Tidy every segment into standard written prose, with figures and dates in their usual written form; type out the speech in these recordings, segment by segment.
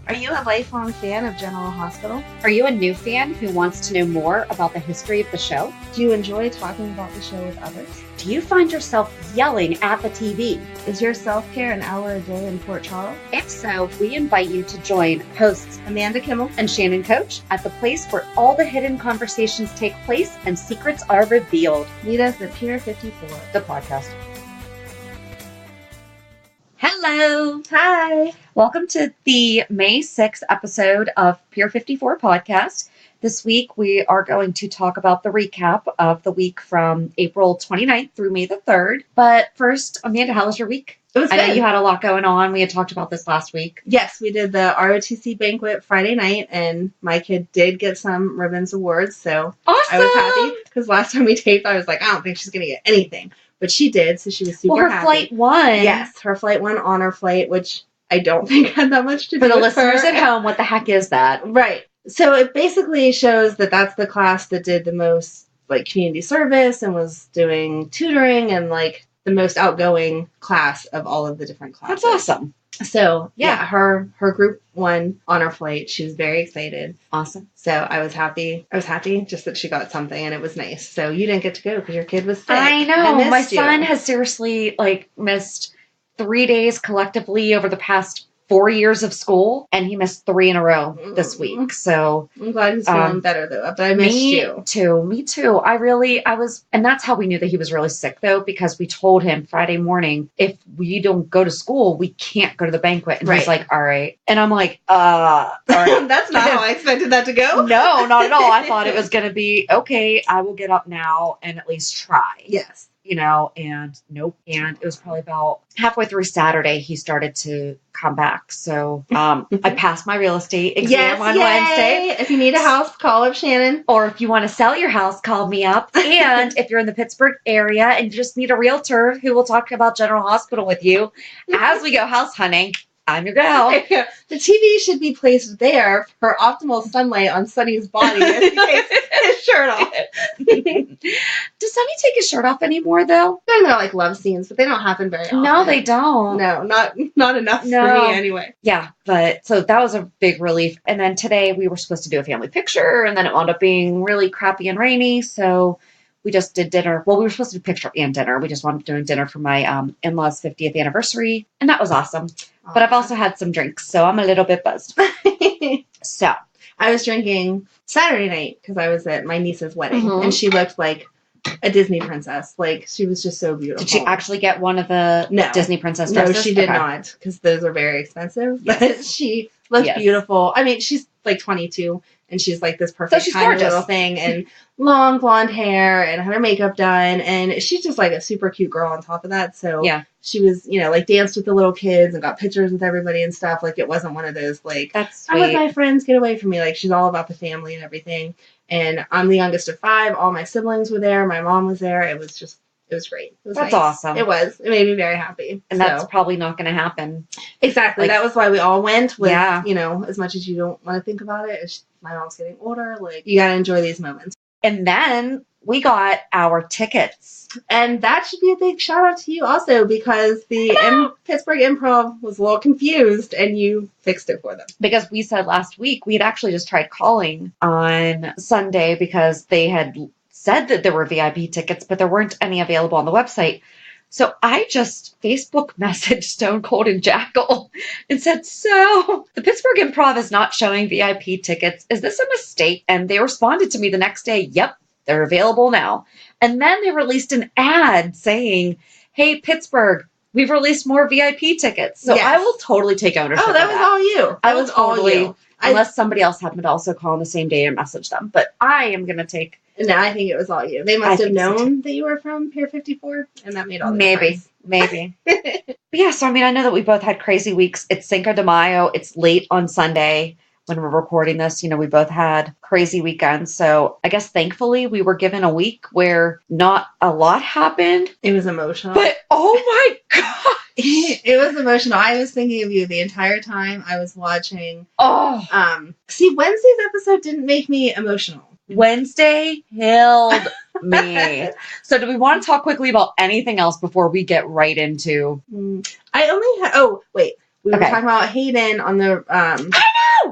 Are you a lifelong fan of General Hospital? Are you a new fan who wants to know more about the history of the show? Do you enjoy talking about the show with others? Do you find yourself yelling at the TV? Is your self-care an hour a day in Port Charles? If so, we invite you to join hosts Amanda Kimmel and Shannon Coach at the place where all the hidden conversations take place and secrets are revealed. Meet us at Pier 54, the podcast. Hello. Hi. Welcome to the May 6th episode of Pier 54 podcast. This week, we are going to talk about the recap of the week from April 29th through May the 3rd. But first, Amanda, how was your week? It was good. I know you had a lot going on. We had talked about this last week. Yes, we did the ROTC banquet Friday night, and my kid did get some ribbons awards, so awesome! I was happy, because last time we taped, I was like, I don't think she's going to get anything. But she did, so she was super happy. Well, her flight won. Yes, her flight won honor flight, which I don't think had that much to do with For the listeners her. at home, what the heck is that? Right. So it basically shows that that's the class that did the most like community service and was doing tutoring and like the most outgoing class of all of the different classes. That's awesome. So yeah, her group won honor flight. She was very excited. Awesome. So I was happy just that she got something and it was nice. So you didn't get to go because your kid was sick. I know. My you. son has seriously missed 3 days collectively over the past 4 years of school, and he missed 3 in a row this week. So I'm glad he's feeling better though, but I missed you. Me too. I was, and that's how we knew that he was really sick though, because we told him Friday morning, if we don't go to school, we can't go to the banquet. And he's like, all right. And I'm like, all right. That's not how I expected that to go. No, not at all. I thought it was going to be, okay, I will get up now and at least try. Yes. And nope. And it was probably about halfway through Saturday, he started to come back. So I passed my real estate exam on Wednesday. If you need a house, call up Shannon. Or if you want to sell your house, call me up. And if you're in the Pittsburgh area and you just need a realtor who will talk about General Hospital with you as we go house hunting, I'm your gal. The TV should be placed there for optimal sunlight on Sonny's body if he takes his shirt off. Does Sonny take his shirt off anymore, though? They're like love scenes, but they don't happen very often. No, they don't. No, not enough for me anyway. Yeah, but so that was a big relief. And then today we were supposed to do a family picture, and then it wound up being really crappy and rainy, so we just did dinner. Well, we were supposed to do picture and dinner. We just wound up doing dinner for my in-laws' 50th anniversary, and that was awesome. But I've also had some drinks, so I'm a little bit buzzed. So I was drinking Saturday night because I was at my niece's wedding, and she looked like a Disney princess. Like, she was just so beautiful. Did she actually get one of the Disney princess dresses? No, she did not, because those are very expensive. Yes. But she looked beautiful. I mean, she's like 22, and she's like this perfect kind of little thing, and long blonde hair, and had her makeup done, and she's just like a super cute girl on top of that. So she was, like danced with the little kids and got pictures with everybody and stuff. Like, it wasn't one of those like, I'm with my friends, get away from me. Like, she's all about the family and everything. And I'm the youngest of 5. All my siblings were there. My mom was there. It was great. It was That's nice. Awesome. It was. It made me very happy. And that's probably not going to happen. Exactly. That was why we all went. With, as much as you don't want to think about it, my mom's getting older. Like, you got to enjoy these moments. And then we got our tickets. And that should be a big shout out to you also, because the Pittsburgh Improv was a little confused and you fixed it for them. Because we said last week, we had actually just tried calling on Sunday because they had said that there were VIP tickets, but there weren't any available on the website. So I just Facebook messaged Stone Cold and Jackal and said, so the Pittsburgh Improv is not showing VIP tickets. Is this a mistake? And they responded to me the next day, yep, they're available now. And then they released an ad saying, hey, Pittsburgh, we've released more VIP tickets. So I will totally take ownership of that. Oh, that was all you. I was all you. Unless somebody else happened to also call on the same day and message them. But I am going to take... No, I think it was all you. They must have known that you were from Pier 54, and that made all the difference. Maybe. But yeah, so I mean, I know that we both had crazy weeks. It's Cinco de Mayo. It's late on Sunday when we're recording this. We both had crazy weekends. So I guess thankfully we were given a week where not a lot happened. It was emotional. But oh my God. It was emotional. I was thinking of you the entire time I was watching. See, Wednesday's episode didn't make me emotional. Wednesday killed me. So do we want to talk quickly about anything else before we get right into... I only had... Oh, wait. We were talking about Hayden on the... I know!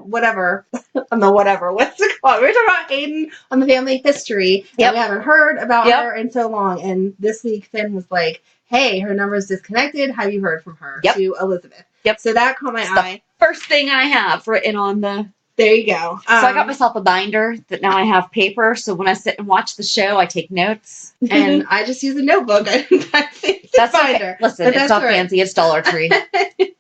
whatever. On the whatever. What's it called? We were talking about Hayden on the family history. Yep. And we haven't heard about her in so long. And this week, Finn was like, hey, her number is disconnected. Have you heard from her? To Elizabeth. Yep. So that caught my eye. First thing I have written on the... There you go. So I got myself a binder that now I have paper. So when I sit and watch the show, I take notes. And I just use a notebook. I didn't buy a fancy binder. Okay. Listen, it's not fancy. It's Dollar Tree.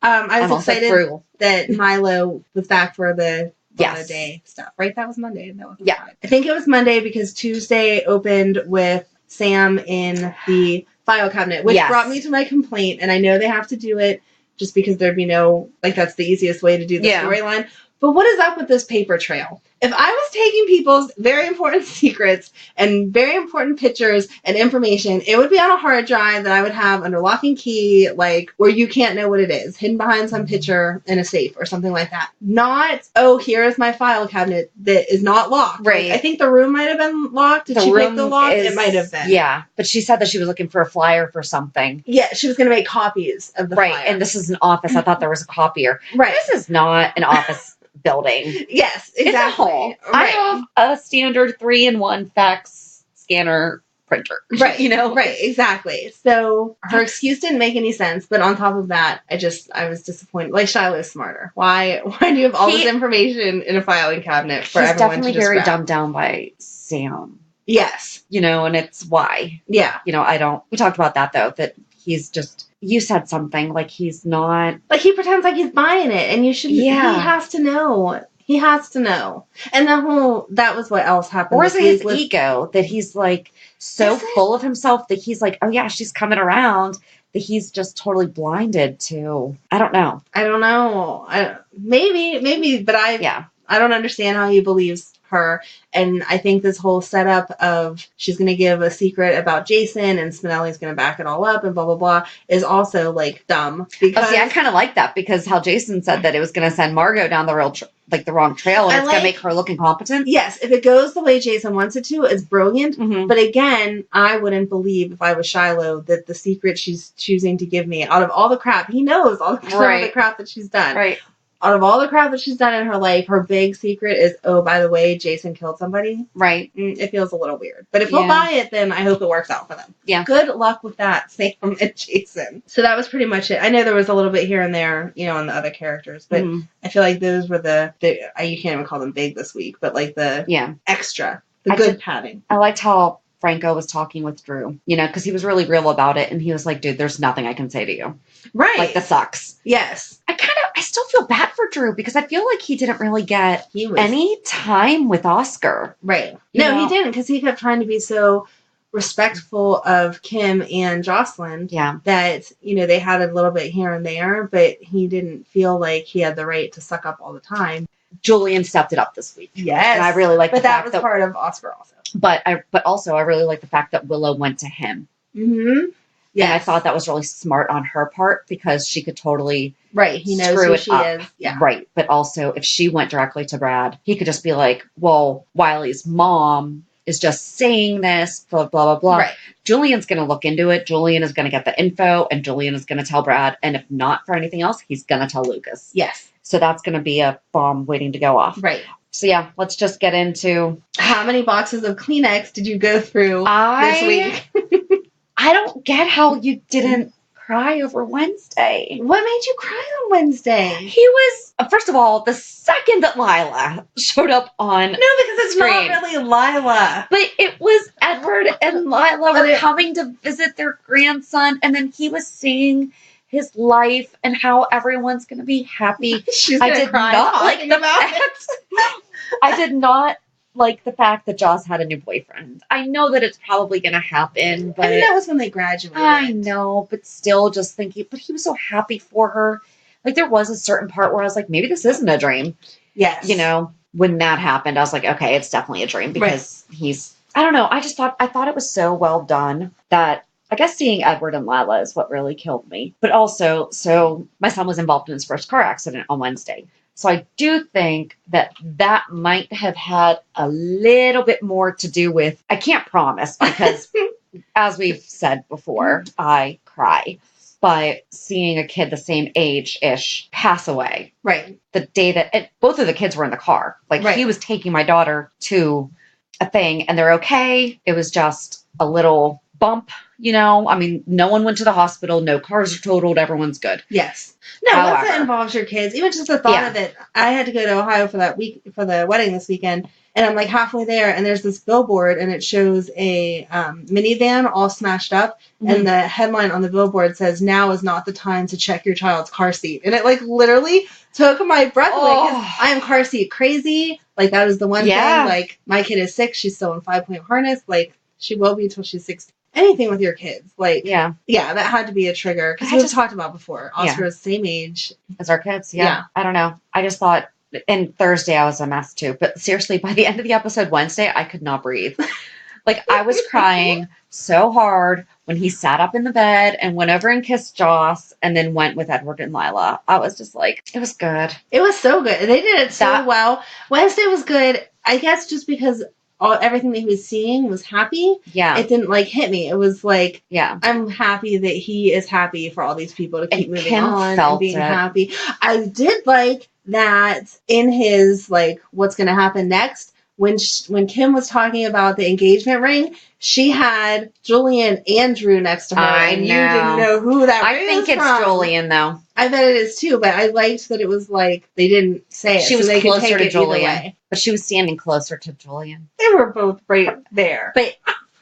I was excited that Milo was back for the day stuff. Right? That was Monday. That was Friday. I think it was Monday because Tuesday opened with Sam in the file cabinet, which brought me to my complaint. And I know they have to do it just because there'd be no, like, that's the easiest way to do the storyline. But what is up with this paper trail? If I was taking people's very important secrets and very important pictures and information, it would be on a hard drive that I would have under lock and key, like, where you can't know what it is, hidden behind some picture in a safe or something like that. Not, oh, here is my file cabinet that is not locked. Right. Like, I think the room might have been locked. Did she pick the lock? It might have been. Yeah, but she said that she was looking for a flyer for something. Yeah, she was going to make copies of the flyer. Right, and this is an office. I thought there was a copier. Right. This is not an office building. Yes, exactly. It's a home. Right. I have a standard 3-in-1 fax scanner printer. Right. Right. Exactly. So her excuse didn't make any sense. But on top of that, I was disappointed. Like, Shiloh's smarter. Why do you have all this information in a filing cabinet for everyone to just grab? He's definitely very dumbed down by Sam. Yes. And it's why. Yeah. We talked about that though, that he's just, you said something, like he's not. Like, he pretends like he's buying it, and you shouldn't. Yeah. He has to know. He has to know. And that was what else happened. Or is it his ego that he's like so full of himself that he's like, oh yeah, she's coming around, that he's just totally blinded to. I don't know. Maybe, but I don't understand how he believes her. And I think this whole setup of she's going to give a secret about Jason and Spinelli's going to back it all up and blah, blah, blah is also, like, dumb. Because I kind of like that, because how Jason said that it was going to send Margot down the the wrong trail, and it's going to make her look incompetent. Yes, if it goes the way Jason wants it to, it's brilliant. Mm-hmm. But again, I wouldn't believe, if I was Shiloh, that the secret she's choosing to give me, out of all the crap, he knows all the crap that she's done. Right. Out of all the crap that she's done in her life, her big secret is, oh, by the way, Jason killed somebody. Right. It feels a little weird. But if he'll buy it, then I hope it works out for them. Yeah. Good luck with that, Sam and Jason. So that was pretty much it. I know there was a little bit here and there, on the other characters, but I feel like those were you can't even call them big this week, but like the extra, good padding. I liked how Franco was talking with Drew, because he was really real about it, and he was like, dude, there's nothing I can say to you. Right. Like, this sucks. Yes. I still feel bad for Drew, because I feel like he didn't really get any time with Oscar. Right. No, he didn't, because he kept trying to be so respectful of Kim and Jocelyn. Yeah. That, they had a little bit here and there, but he didn't feel like he had the right to suck up all the time. Julian stepped it up this week. Yes. And I really like the fact that was part of Oscar also. But also I really like the fact that Willow went to him. Mm-hmm. Yeah. And I thought that was really smart on her part, because she could totally he knows who she is. Yeah. Right. But also, if she went directly to Brad, he could just be like, well, Wiley's mom is just saying this, blah, blah, blah, blah. Right. Julian's going to look into it. Julian is going to get the info, and Julian is going to tell Brad. And if not for anything else, he's going to tell Lucas. Yes. So that's going to be a bomb waiting to go off. Right. So yeah, let's just get into... How many boxes of Kleenex did you go through this week? I don't get how you didn't cry over Wednesday. What made you cry on Wednesday? He was, first of all, the second that Lila showed up on No, because it's screen, not really Lila. But it was Edward and Lila were coming to visit their grandson, and then he was seeing his life and how everyone's going to be happy. I did not like the fact. I did not like the fact that Joss had a new boyfriend. I know that it's probably going to happen, but... I mean, that was when they graduated. I know, but still just thinking... But he was so happy for her. Like, there was a certain part where I was like, maybe this isn't a dream. Yes. When that happened, I was like, okay, it's definitely a dream, because he's... I don't know. I thought it was so well done that... I guess seeing Edward and Lila is what really killed me. But also, so my son was involved in his first car accident on Wednesday. So I do think that might have had a little bit more to do with, I can't promise, because as we've said before, I cry. But seeing a kid the same age-ish pass away. Right. The day that both of the kids were in the car. Like, he was taking my daughter to a thing, and they're okay. It was just a little bump, you know? I mean, no one went to the hospital. No cars are totaled. Everyone's good. Yes. No, once it involves your kids, even just the thought of it. I had to go to Ohio for that week, for the wedding this weekend, and I'm like halfway there, and there's this billboard, and it shows a minivan all smashed up, and the headline on the billboard says, "Now is not the time to check your child's car seat." And it, like, literally took my breath away, because I am car seat crazy. Like, that is the one thing. Like, my kid is 6. She's still in 5-point harness. Like, she will be until she's 16. Anything with your kids. Like, yeah, that had to be a trigger. Because we've talked about before. Oscar is the same age as our kids. Yeah. I don't know. I just thought, and Thursday I was a mess too. But seriously, by the end of the episode Wednesday, I could not breathe. Like, I was crying so hard when he sat up in the bed and went over and kissed Joss and then went with Edward and Lila. I was just like, it was good. It was so good. They did it so well. Wednesday was good, I guess, just because everything that he was seeing was happy. Yeah. It didn't, like, hit me. It was like, I'm happy that he is happy for all these people to keep moving on and being happy. I did like that in his, like, what's going to happen next. When Kim was talking about the engagement ring, she had Julian and Drew next to her, and you didn't know who that ring was from. I think it's Julian, though. I bet it is too, but I liked that it was like they didn't say it. She was closer to Julian, but she was standing closer to Julian. They were both right there. But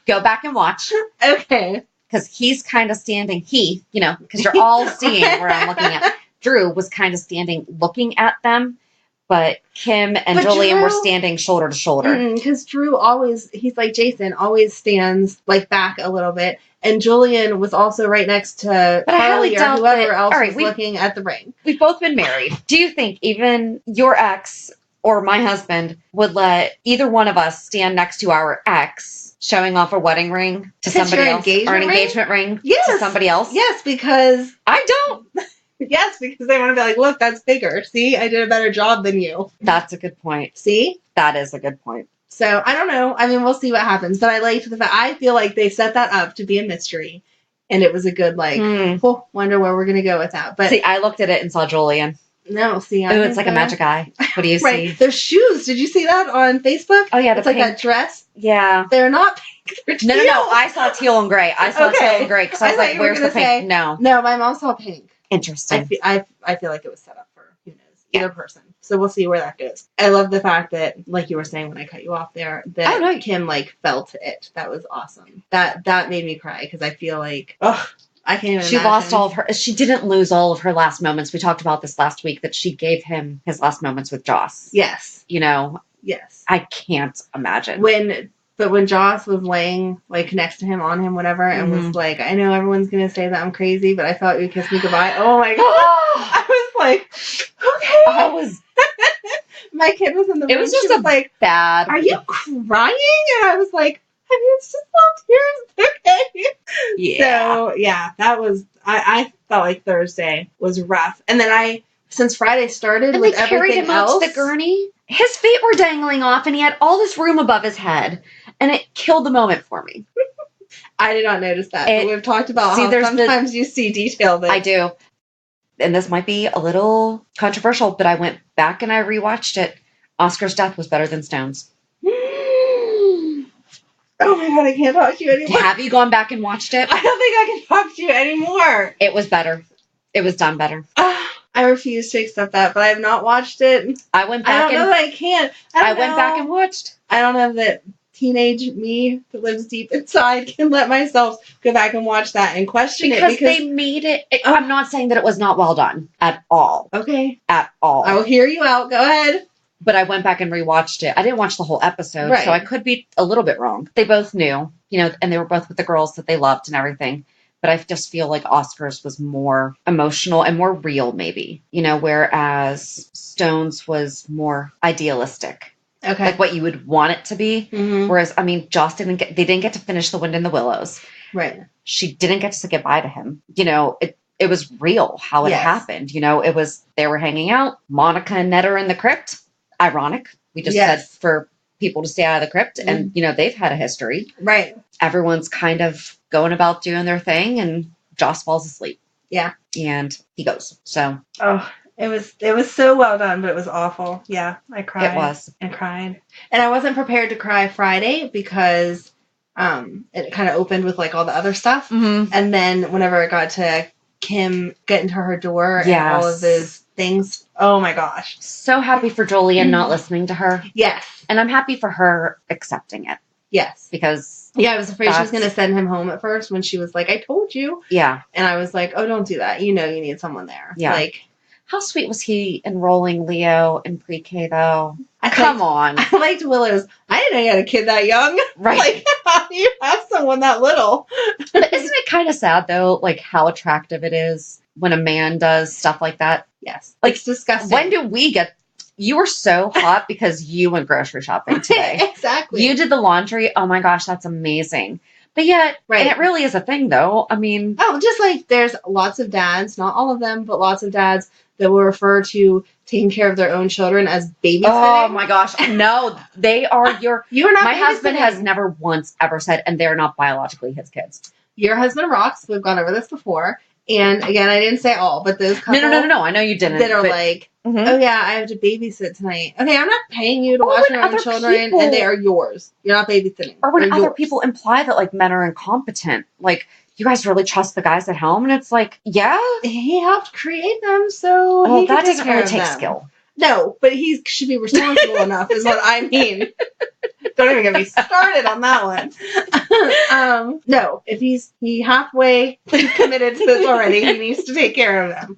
go back and watch. Okay. Because he's kind of standing, because you're all seeing where I'm looking at. Drew was kind of standing looking at them. But Kim and Julian were standing shoulder to shoulder. Because Drew he's like Jason, always stands like back a little bit. And Julian was also right next to Carly or whoever else was looking at the ring. We've both been married. Do you think even your ex or my husband would let either one of us stand next to our ex showing off a wedding ring to somebody else? Or an engagement ring to somebody else? Yes, because I don't. Yes, because they want to be like, look, that's bigger. See, I did a better job than you. That's a good point. See? That is a good point. So, I don't know. I mean, we'll see what happens. But I liked the fact, I feel like they set that up to be a mystery. And it was a good, like, wonder where we're going to go with that. But see, I looked at it and saw Julian. No, see. It's like a magic eye. What do you see? Their shoes. Did you see that on Facebook? Oh, yeah. It's like that dress. Yeah. They're not pink. They're teal. No. I saw teal and gray. I saw teal and gray. Because I was like, where's the pink? No, my mom saw pink. Interesting. I feel like it was set up for, who knows, either person. So we'll see where that goes. I love the fact that, like you were saying when I cut you off there, that Kim, like, felt it. That was awesome. That made me cry, because I feel like, I can't even imagine. Lost all of her, she didn't lose all of her last moments. We talked about this last week, that she gave him his last moments with Joss. Yes. Yes. I can't imagine. But when Joss was laying, like, next to him, on him, whatever, and was like, I know everyone's going to say that I'm crazy, but I thought you'd kiss me goodbye. Oh, my God. I was like, okay. My kid was in the room. It was just like, bad. Are you crying? And I was like, I mean, it's just not tears. Okay. Yeah. So, yeah, that was, I felt like Thursday was rough. And then since Friday started, and with everything carried him else. Out to the gurney. His feet were dangling off, and he had all this room above his head. And it killed the moment for me. I did not notice that. But we've talked about how sometimes you see detail that... I do. And this might be a little controversial, but I went back and I rewatched it. Oscar's death was better than Stone's. Oh my God, I can't talk to you anymore. Have you gone back and watched it? I don't think I can talk to you anymore. It was better. It was done better. I refuse to accept that, but I have not watched it. I went back know that I can't. I went back and watched. I don't know that teenage me that lives deep inside can let myself go back and watch that and question it. Because they made it... I'm not saying that it was not well done. At all. Okay. At all. I will hear you out. Go ahead. But I went back and rewatched it. I didn't watch the whole episode, so I could be a little bit wrong. They both knew, and they were both with the girls that they loved and everything. But I just feel like Oscar's was more emotional and more real, maybe. Whereas Stone's was more idealistic. Okay. Like what you would want it to be. Mm-hmm. Whereas, I mean, Joss they didn't get to finish The Wind in the Willows. Right. She didn't get to say goodbye to him. It was real how it happened. It was, they were hanging out. Monica and Ned are in the crypt. Ironic. We just said for people to stay out of the crypt. And, they've had a history. Right. Everyone's kind of going about doing their thing, and Joss falls asleep. Yeah. And he goes. So. Oh, it was so well done, but it was awful. Yeah, I cried. It was. And cried. And I wasn't prepared to cry Friday because it kind of opened with like all the other stuff. Mm-hmm. And then whenever it got to Kim getting to her door and all of those things, oh my gosh. So happy for Julian not listening to her. Yes. And I'm happy for her accepting it. Yes. Because... Yeah, I was afraid she was going to send him home at first when she was like, I told you. Yeah. And I was like, oh, don't do that. You know you need someone there. Yeah. Like... How sweet was he enrolling Leo in pre-K, though? Come on. I liked Willow's. I didn't know you had a kid that young. Right. Like, how do you have someone that little? But isn't it kind of sad, though, like, how attractive it is when a man does stuff like that? Yes. Like, it's disgusting. When do we get... You were so hot because you went grocery shopping today. Exactly. You did the laundry. Oh, my gosh, that's amazing. But yet, and it really is a thing, though. I mean... Oh, just like there's lots of dads, not all of them, but lots of dads that will refer to taking care of their own children as babysitting. Oh my gosh. No, they are your... You are not My husband has never once ever said, and they're not biologically his kids. Your husband rocks. We've gone over this before. And again, I didn't say all, but those couple... No. I know you didn't. That are like, oh yeah, I have to babysit tonight. Okay, I'm not paying you to watch your own children, and they are yours. You're not babysitting. Or when other people imply that, like, men are incompetent. Like... You guys really trust the guys at home? And it's like, yeah. He helped create them, so he that doesn't really take skill. No, but he should be responsible enough is what I mean. Don't even get me started on that one. No, if he halfway committed to this already, he needs to take care of them.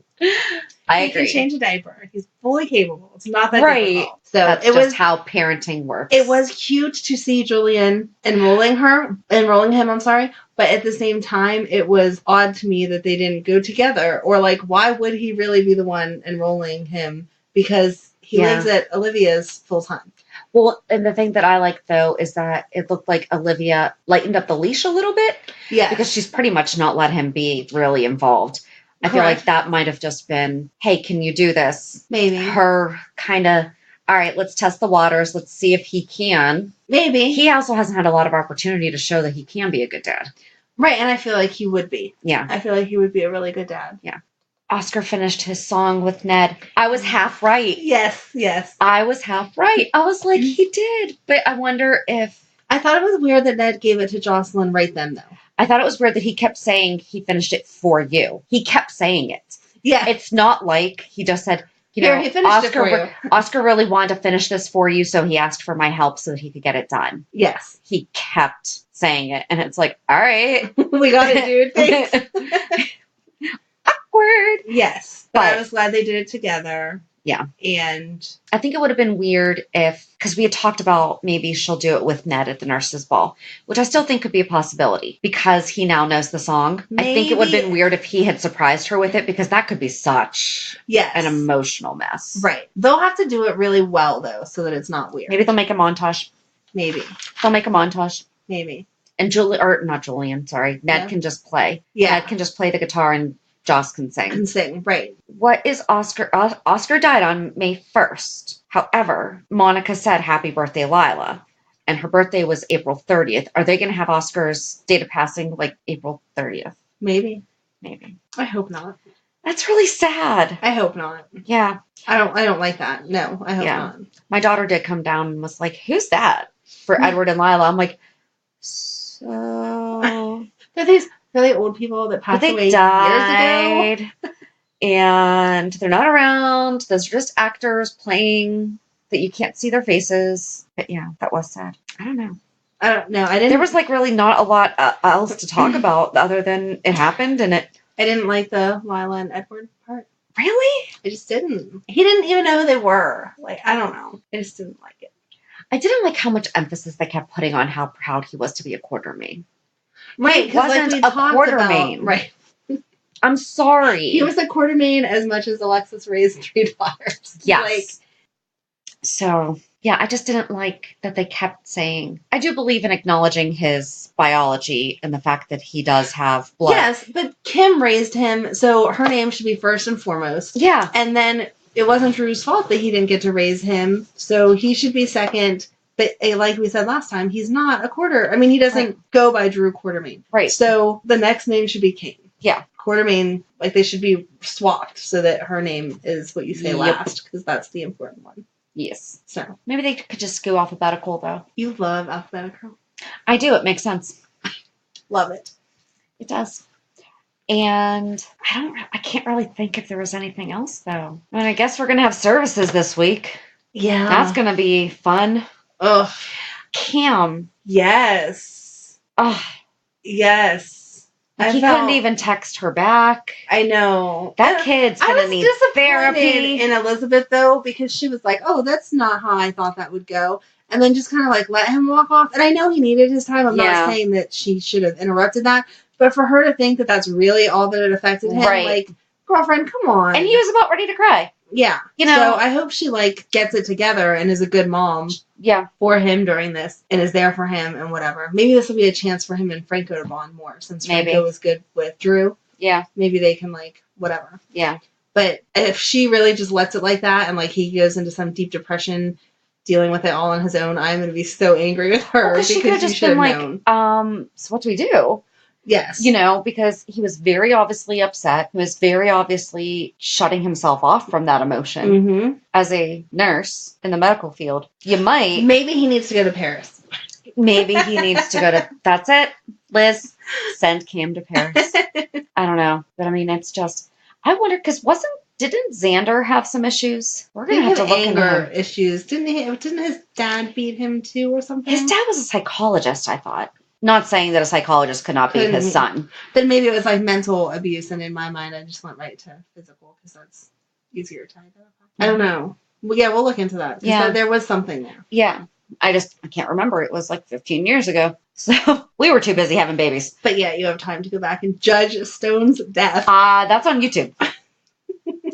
I agree. He can change a diaper. He's fully capable. It's not that difficult. So that's just how parenting works. It was cute to see Julian enrolling him, but at the same time, it was odd to me that they didn't go together. Or like, why would he really be the one enrolling him? Because he lives at Olivia's full time. Well, and the thing that I like, though, is that it looked like Olivia lightened up the leash a little bit. Yeah. Because she's pretty much not let him be really involved. I feel like that might have just been, hey, can you do this? Maybe. Her kind of, all right, let's test the waters. Let's see if he can. Maybe. He also hasn't had a lot of opportunity to show that he can be a good dad. Right, and I feel like he would be. Yeah. I feel like he would be a really good dad. Yeah. Oscar finished his song with Ned. I was half right. Yes. I was half right. I was like, he did. But I wonder if... I thought it was weird that Ned gave it to Jocelyn right then, though. I thought it was weird that he kept saying he finished it for you. He kept saying it. Yeah. It's not like he just said, he finished it for you. Oscar really wanted to finish this for you, so he asked for my help so that he could get it done. Yes. He kept saying it, and it's like, all right. We got it, dude. Thanks. Awkward. Yes. But I was glad they did it together. Yeah. And I think it would have been weird if, because we had talked about maybe she'll do it with Ned at the nurse's ball, which I still think could be a possibility because he now knows the song. Maybe. I think it would have been weird if he had surprised her with it because that could be such an emotional mess. Right. They'll have to do it really well, though, so that it's not weird. Maybe they'll make a montage. Maybe. They'll make a montage. Maybe. And Ned can just play. Yeah. Ned can just play the guitar and Joss can sing. Right. What is Oscar? Oscar died on May 1st. However, Monica said, happy birthday, Lila. And her birthday was April 30th. Are they going to have Oscar's date of passing like April 30th? Maybe. I hope not. That's really sad. I hope not. Yeah. I don't like that. No, I hope not. My daughter did come down and was like, who's that? For Edward and Lila. I'm like, so... They're these really old people that passed away years ago. And they're not around. Those are just actors playing that you can't see their faces. But yeah, that was sad. I don't know. There was like really not a lot else to talk about other than it happened and it... I didn't like the Lila and Edward part. Really? I just didn't. He didn't even know who they were. Like, I don't know. I just didn't like it. I didn't like how much emphasis they kept putting on how proud he was to be a Quartermain. Right, he wasn't a Quartermain. Right. I'm sorry. He was a Quartermain as much as Alexis raised 3 daughters. Yes. So, yeah, I just didn't like that they kept saying... I do believe in acknowledging his biology and the fact that he does have blood. Yes, but Kim raised him, so her name should be first and foremost. Yeah. And then it wasn't Drew's fault that he didn't get to raise him, so he should be second. But like we said last time, he's not a quarter. I mean, he doesn't go by Drew Quartermain. Right. So the next name should be Kane. Yeah. Quartermaine, like, they should be swapped so that her name is what you say last, because that's the important one. Yes. So. Maybe they could just go alphabetical, though. You love alphabetical. I do. It makes sense. Love it. It does. And I can't really think if there was anything else, though. I mean, I guess we're going to have services this week. Yeah. That's going to be fun. Ugh. Cam. Yes. Oh. Yes. He couldn't even text her back. I know. That kid's going to need therapy. In Elizabeth, though, because she was like, oh, that's not how I thought that would go. And then just kind of like let him walk off. And I know he needed his time. I'm not saying that she should have interrupted that. But for her to think that that's really all that it affected him, like, girlfriend, come on. And he was about ready to cry. Yeah. You know. So I hope she, like, gets it together and is a good mom. Yeah. For him during this and is there for him and whatever. Maybe this will be a chance for him and Franco to bond more since Franco was good with Drew. Yeah. Maybe they can, like, whatever. Yeah. But if she really just lets it like that and, like, he goes into some deep depression dealing with it all on his own, I'm going to be so angry with her because she could have just been like, so what do we do? Yes. You know, because he was very obviously upset. He was very obviously shutting himself off from that emotion. Mm-hmm. As a nurse in the medical field, you might. Maybe he needs to go to Paris. Maybe he needs to go to. That's it, Liz. Send Cam to Paris. I don't know. But I mean, it's just. I wonder, because didn't Xander have some issues? We're going to have to look into anger issues. Didn't his dad beat him too or something? His dad was a psychologist, I thought. Not saying that a psychologist could not be his son. Then maybe it was like mental abuse, and in my mind, I just went right to physical because that's easier to identify. I don't know. Well, yeah, we'll look into that. Yeah. There was something there. Yeah. I can't remember. It was like 15 years ago. So we were too busy having babies. But yeah, you have time to go back and judge Stone's death. That's on YouTube.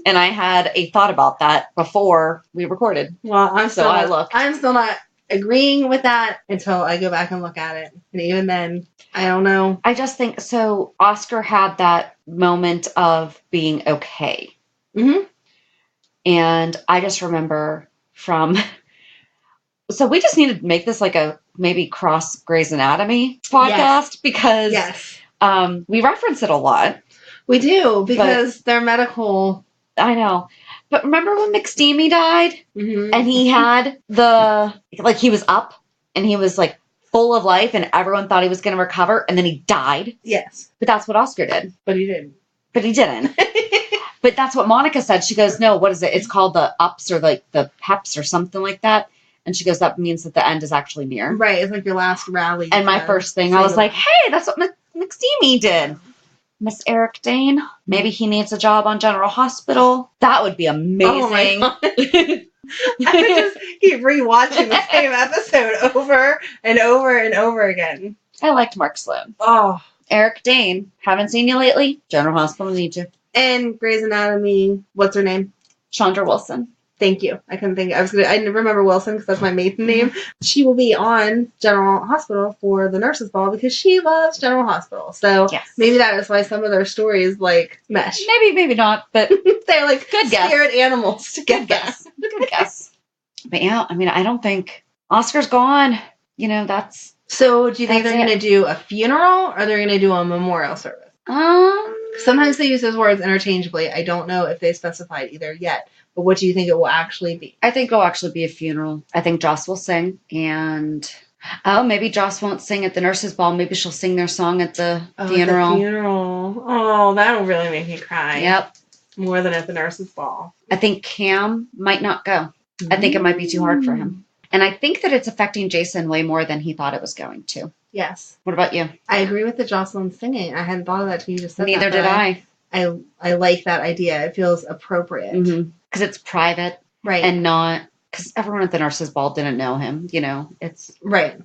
And I had a thought about that before we recorded. Well, I'm still not agreeing with that until I go back and look at it. And even then, I don't know. I just think, so Oscar had that moment of being okay. Mm-hmm. And I just remember so we just need to make this like a maybe cross Grey's Anatomy podcast because we reference it a lot. We do because they're medical. I know. But remember when McSteamy died? Mm-hmm. And he had he was up and he was like full of life and everyone thought he was going to recover and then he died? Yes. But that's what Oscar did. But he didn't. But that's what Monica said. She goes, no, what is it? It's called the ups or like the peps or something like that. And she goes, that means that the end is actually near. Right. It's like your last rally. And my first thing, I was like, hey, that's what McSteamy did. Miss Eric Dane. Maybe he needs a job on General Hospital. That would be amazing. Oh I could just keep rewatching the same episode over and over and over again. I liked Mark Sloan. Oh. Eric Dane. Haven't seen you lately? General Hospital needs you. And Grey's Anatomy. What's her name? Chandra Wilson. Thank you. I couldn't think. I remember Wilson because that's my maiden name. She will be on General Hospital for the nurses' ball because she loves General Hospital. So maybe that is why some of their stories like mesh. Maybe not, but they're like good scared animals to get guess. Good guess. But yeah, I mean, I don't think Oscar's gone. You know, that's. So do you think they're going to do a funeral or they're going to do a memorial service? Sometimes they use those words interchangeably. I don't know if they specified either yet. But what do you think it will actually be? I think it'll actually be a funeral. I think Joss will sing. And, maybe Joss won't sing at the nurses' ball. Maybe she'll sing their song at the funeral. The funeral. Oh, that'll really make me cry. Yep. More than at the nurses' ball. I think Cam might not go. I think it might be too hard for him. And I think that it's affecting Jason way more than he thought it was going to. Yes. What about you? I agree with the Jocelyn singing. I hadn't thought of that till you just said Neither did I. I like that idea. It feels appropriate. Mm-hmm. Because it's private. Right. And not... Because everyone at the nurses' ball didn't know him. You know, it's... Right.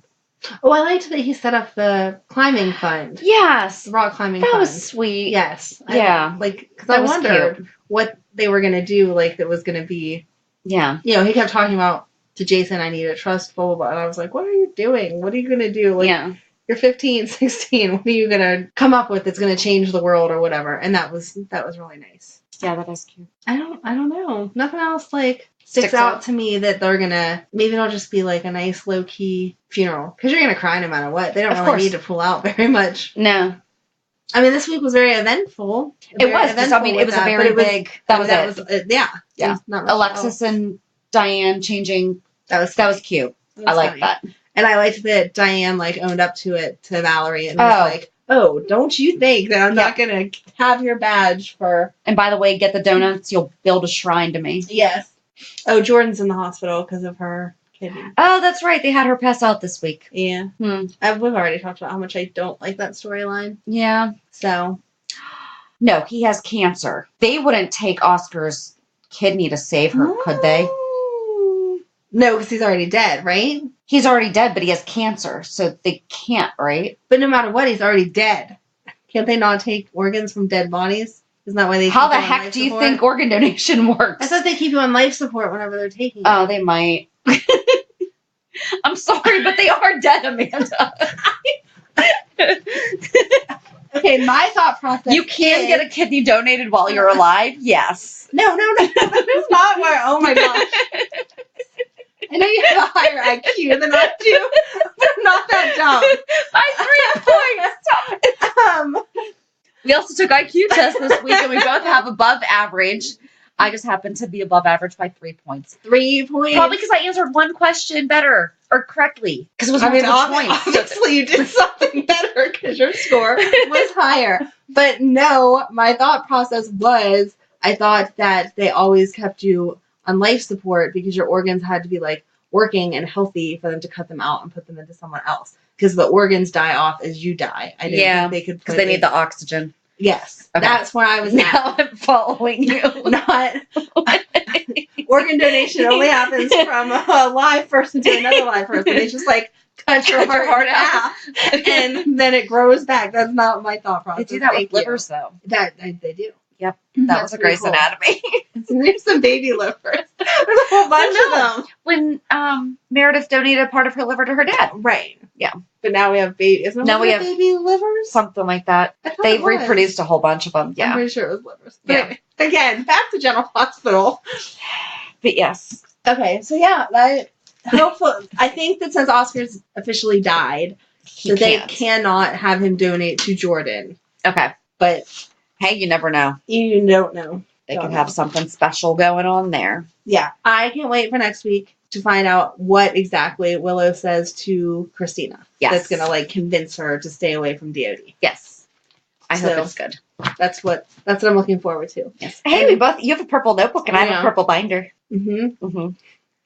Oh, I liked that he set up the climbing fund. Yes. The rock climbing fund. That was sweet. Yes. Yeah. Because I wondered what they were going to do, that was going to be... Yeah. You know, he kept talking about, to Jason, I need a trust, blah, blah, blah. And I was like, what are you doing? What are you going to do? You're 15, 16. What are you going to come up with that's going to change the world or whatever? And that was really nice. Yeah, that is cute. I don't know. Nothing else sticks out to me that they're gonna. Maybe it'll just be a nice low key funeral because you're gonna cry no matter what. They don't really need to pull out very much. No. I mean, this week was very eventful. It was. I mean, it was a very big. That was it. Yeah. Alexis and Diane changing. That was cute. I like that. And I liked that Diane like owned up to it to Valerie and was like, "Oh, don't you think that I'm not gonna have your badge for?" And by the way, get the donuts. You'll build a shrine to me. Yes. Oh, Jordan's in the hospital because of her kidney. Oh, that's right. They had her pass out this week. Yeah. We've already talked about how much I don't like that storyline. Yeah. So. No, he has cancer. They wouldn't take Oscar's kidney to save her, could they? No, because he's already dead, right? He's already dead, but he has cancer, so they can't, right? But no matter what, he's already dead. Can't they not take organs from dead bodies? Isn't that why they? How the heck do you think organ donation works? I thought they keep you on life support whenever they're taking it. Oh, they might. I'm sorry, but they are dead, Amanda. Okay, my thought process. You can get a kidney donated while you're alive. Yes. No. That's not why. Oh my gosh. I know you have a higher IQ than I do, but I'm not that dumb. By 3 points. We also took IQ tests this week, and we both have above average. I just happened to be above average by 3 points. 3 points? Probably because I answered one question better or correctly. Because it was multiple choice. Obviously you did something better because your score was higher. But no, my thought process was I thought that they always kept you on life support because your organs had to be like working and healthy for them to cut them out and put them into someone else. Because the organs die off as you die. I didn't think they could. Because they need the oxygen. Yes, okay. That's where I was now I'm following you. Not organ donation only happens from a live person to another live person. It's just like cut your heart out, and then it grows back. That's not my thought process. They do that with livers, though. They do. Yep, that was a Grey's Anatomy. There's some baby livers. There's a whole bunch of them. When Meredith donated part of her liver to her dad. Right. Yeah. But now we have baby. Isn't now we have baby livers? Something like that. They've reproduced a whole bunch of them. Yeah. I'm pretty sure it was livers. But anyway, again, back to General Hospital. But yes. Okay, so yeah, I think that since Oscar's officially died, they cannot have him donate to Jordan. Okay. But hey, you never know. You don't know. They could have something special going on there. Yeah. I can't wait for next week to find out what exactly Willow says to Kristina. Yes. That's going to like convince her to stay away from DOD. Yes. I hope it's good. That's what I'm looking forward to. Yes. Hey, you have a purple notebook and I have a purple binder. Mm-hmm. Mm-hmm.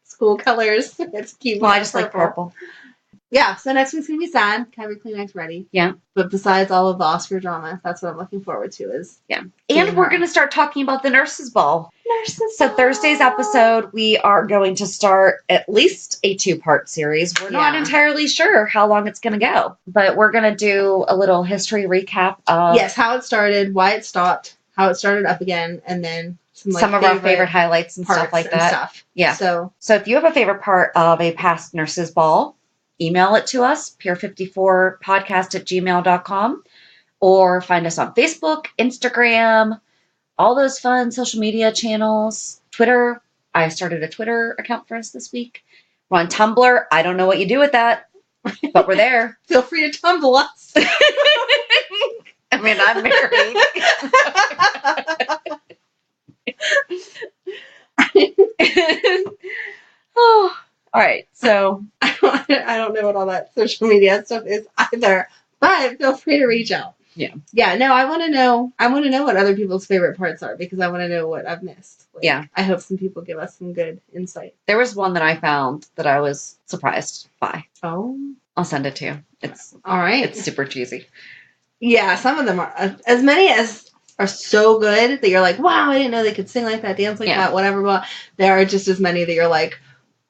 School colors. It's cute. Well, I just like purple. Yeah, so next week's going to be sad. Have your Kleenex ready. Yeah. But besides all of the Oscar drama, that's what I'm looking forward to is... Yeah. And we're going to start talking about the Nurses' Ball. So Thursday's episode, we are going to start at least a 2-part series. We're not entirely sure how long it's going to go. But we're going to do a little history recap of... Yes, how it started, why it stopped, how it started up again, and then... Some of our favorite highlights and stuff like that. Yeah. So if you have a favorite part of a past Nurses' Ball... email it to us, pure54podcast@gmail.com, or find us on Facebook, Instagram, all those fun social media channels, Twitter. I started a Twitter account for us this week. We're on Tumblr. I don't know what you do with that, but we're there. Feel free to tumble us. I mean, I'm married. Oh. All right, so I don't know what all that social media stuff is either, but feel free to reach out. Yeah. No, I want to know what other people's favorite parts are because I want to know what I've missed. Like, I hope some people give us some good insight. There was one that I found that I was surprised by. Oh, I'll send it to you. It's all right. It's super cheesy. Yeah, some of them are as many as are so good that you're like, wow, I didn't know they could sing like that, dance like that, whatever. But there are just as many that you're like.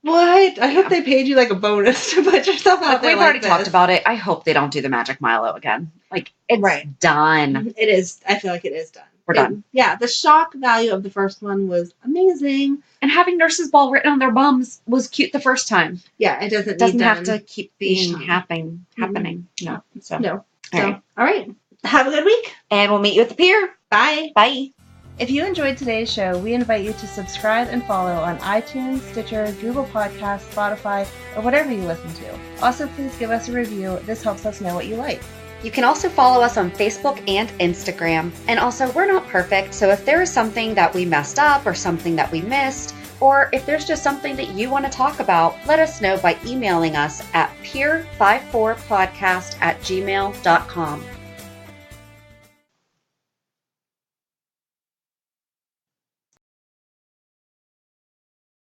What? I hope they paid you like a bonus to put yourself out there. We've already talked about it. I hope they don't do the Magic Milo again. Like, it's done. It is. I feel like it is done. We're done. Yeah, the shock value of the first one was amazing. And having Nurses' Ball written on their bums was cute the first time. Yeah, it doesn't have to keep being happening. Mm-hmm. No. All right. Have a good week. And we'll meet you at the pier. Bye. Bye. If you enjoyed today's show, we invite you to subscribe and follow on iTunes, Stitcher, Google Podcasts, Spotify, or whatever you listen to. Also, please give us a review. This helps us know what you like. You can also follow us on Facebook and Instagram. And also, we're not perfect, so if there is something that we messed up or something that we missed, or if there's just something that you want to talk about, let us know by emailing us at peer54podcast@gmail.com.